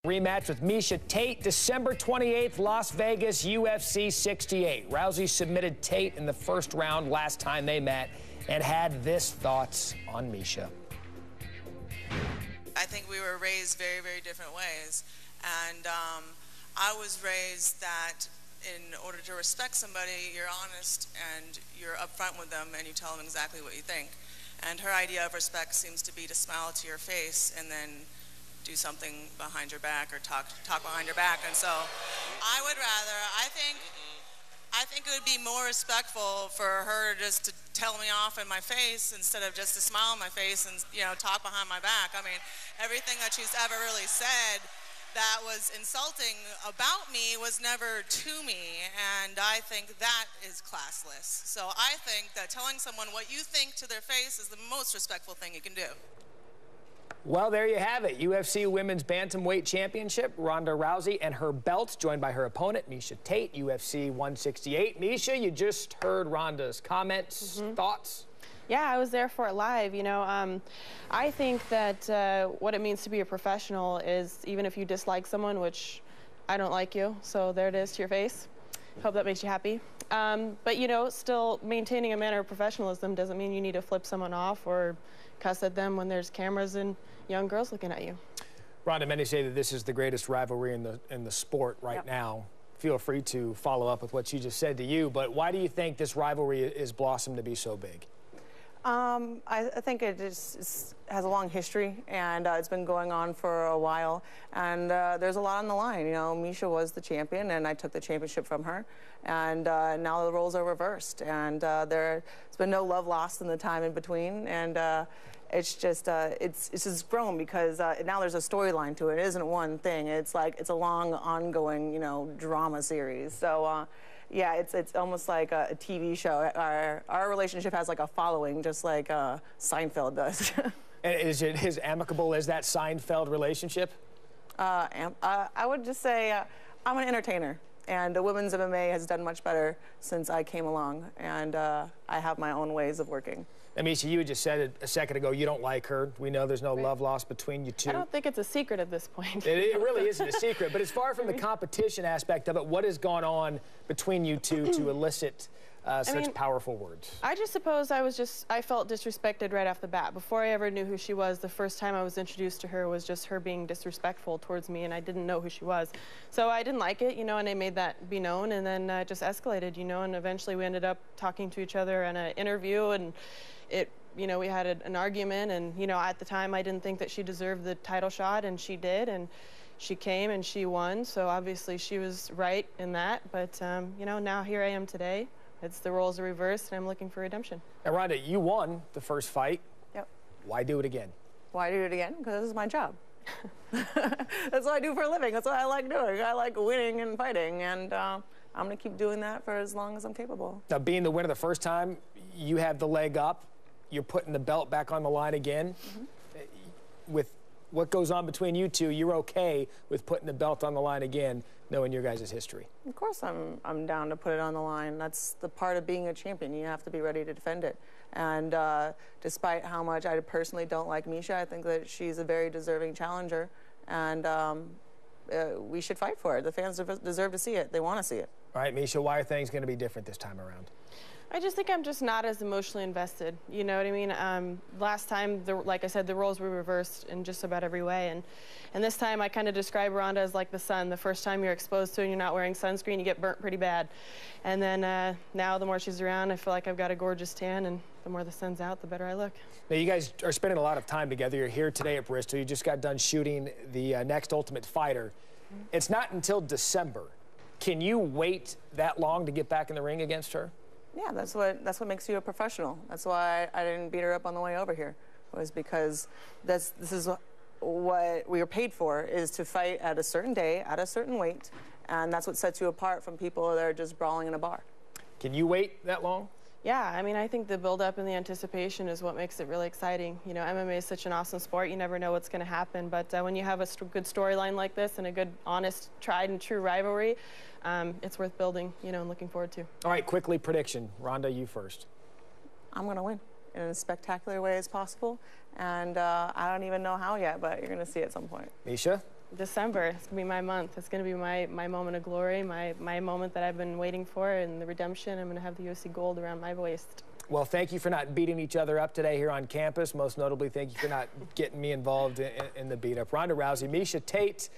Rematch with Miesha Tate, December 28th, Las Vegas, UFC 68. Rousey submitted Tate in the first round last time they met and had this thoughts on Miesha. I think we were raised very, very different ways. And I was raised that in order to respect somebody, you're honest and you're upfront with them and you tell them exactly what you think. And her idea of respect seems to be to smile to your face and then do something behind your back or talk behind your back. And so I would rather, I think it would be more respectful for her just to tell me off in my face instead of just to smile in my face and, you know, talk behind my back. I mean, everything that she's ever really said that was insulting about me was never to me, and I think that is classless. So I think that telling someone what you think to their face is the most respectful thing you can do. Well, there you have it. UFC Women's Bantamweight Championship. Ronda Rousey and her belt, joined by her opponent, Miesha Tate, UFC 168. Miesha, you just heard Ronda's comments, thoughts? Yeah, I was there for it live. You know, I think that what it means to be a professional is even if you dislike someone, which I don't like you, so there it is to your face. Hope that makes you happy. But, you know, still maintaining a manner of professionalism doesn't mean you need to flip someone off or cuss at them when there's cameras and young girls looking at you. Ronda, many say that this is the greatest rivalry in the sport right now. Feel free to follow up with what she just said to you, but why do you think this rivalry is blossomed to be so big? I think it just has a long history, and it's been going on for a while, and there's a lot on the line. You know, Miesha was the champion, and I took the championship from her, and now the roles are reversed, and there's been no love lost in the time in between, and it's just it's just grown because now there's a storyline to it. It isn't one thing. It's like it's a long, ongoing, you know, drama series. So. Yeah, it's almost like a TV show. Our relationship has like a following, just like Seinfeld does. And is it as amicable as that Seinfeld relationship? I would just say I'm an entertainer, and the women's MMA has done much better since I came along, and I have my own ways of working. Miesha, you had just said it a second ago, you don't like her. We know there's no love lost between you two. I don't think it's a secret at this point. It really isn't a secret, but as far from the competition aspect of it, what has gone on between you two to elicit such powerful words? I just suppose I felt disrespected right off the bat. Before I ever knew who she was, the first time I was introduced to her was just her being disrespectful towards me, and I didn't know who she was. So I didn't like it, you know, and I made that be known, and then it just escalated, you know, and eventually we ended up talking to each other in an interview, and you know, we had an argument, and, you know, at the time I didn't think that she deserved the title shot, and she did, and she came and she won, so obviously she was right in that, but, you know, now here I am today. It's the roles are reversed, and I'm looking for redemption. And Ronda, you won the first fight. Yep. Why do it again? Why do it again? Because this is my job. That's what I do for a living. That's what I like doing. I like winning and fighting, and I'm going to keep doing that for as long as I'm capable. Now, being the winner the first time, you have the leg up. You're putting the belt back on the line again. With what goes on between you two, you're okay with putting the belt on the line again, knowing your guys' history. Of course I'm down to put it on the line. That's the part of being a champion. You have to be ready to defend it. And despite how much I personally don't like Miesha, I think that she's a very deserving challenger. And we should fight for it. The fans deserve to see it. They want to see it. All right, Miesha, why are things going to be different this time around? I just think I'm just not as emotionally invested. You know what I mean? Last time, like I said, the roles were reversed in just about every way. And this time, I kind of describe Ronda as like the sun. The first time you're exposed to it and you're not wearing sunscreen, you get burnt pretty bad. And then now, the more she's around, I feel like I've got a gorgeous tan. And the more the sun's out, the better I look. Now, you guys are spending a lot of time together. You're here today at Bristol. You just got done shooting the next Ultimate Fighter. It's not until December. Can you wait that long to get back in the ring against her? Yeah, that's what makes you a professional. That's why I didn't beat her up on the way over here. It was because this is what we were paid for, is to fight at a certain day, at a certain weight, and that's what sets you apart from people that are just brawling in a bar. Can you wait that long? Yeah, I mean, I think the build-up and the anticipation is what makes it really exciting. You know, MMA is such an awesome sport. You never know what's going to happen. But when you have a good storyline like this and a good, honest, tried-and-true rivalry, it's worth building, you know, and looking forward to. All right, quickly, prediction. Ronda, you first. I'm going to win in as spectacular way as possible. And I don't even know how yet, but you're going to see at some point. Miesha? December. It's going to be my month. It's going to be my moment of glory, my moment that I've been waiting for, and the redemption. I'm going to have the UFC gold around my waist. Well, thank you for not beating each other up today here on campus. Most notably, thank you for not getting me involved in the beat-up. Ronda Rousey, Miesha Tate.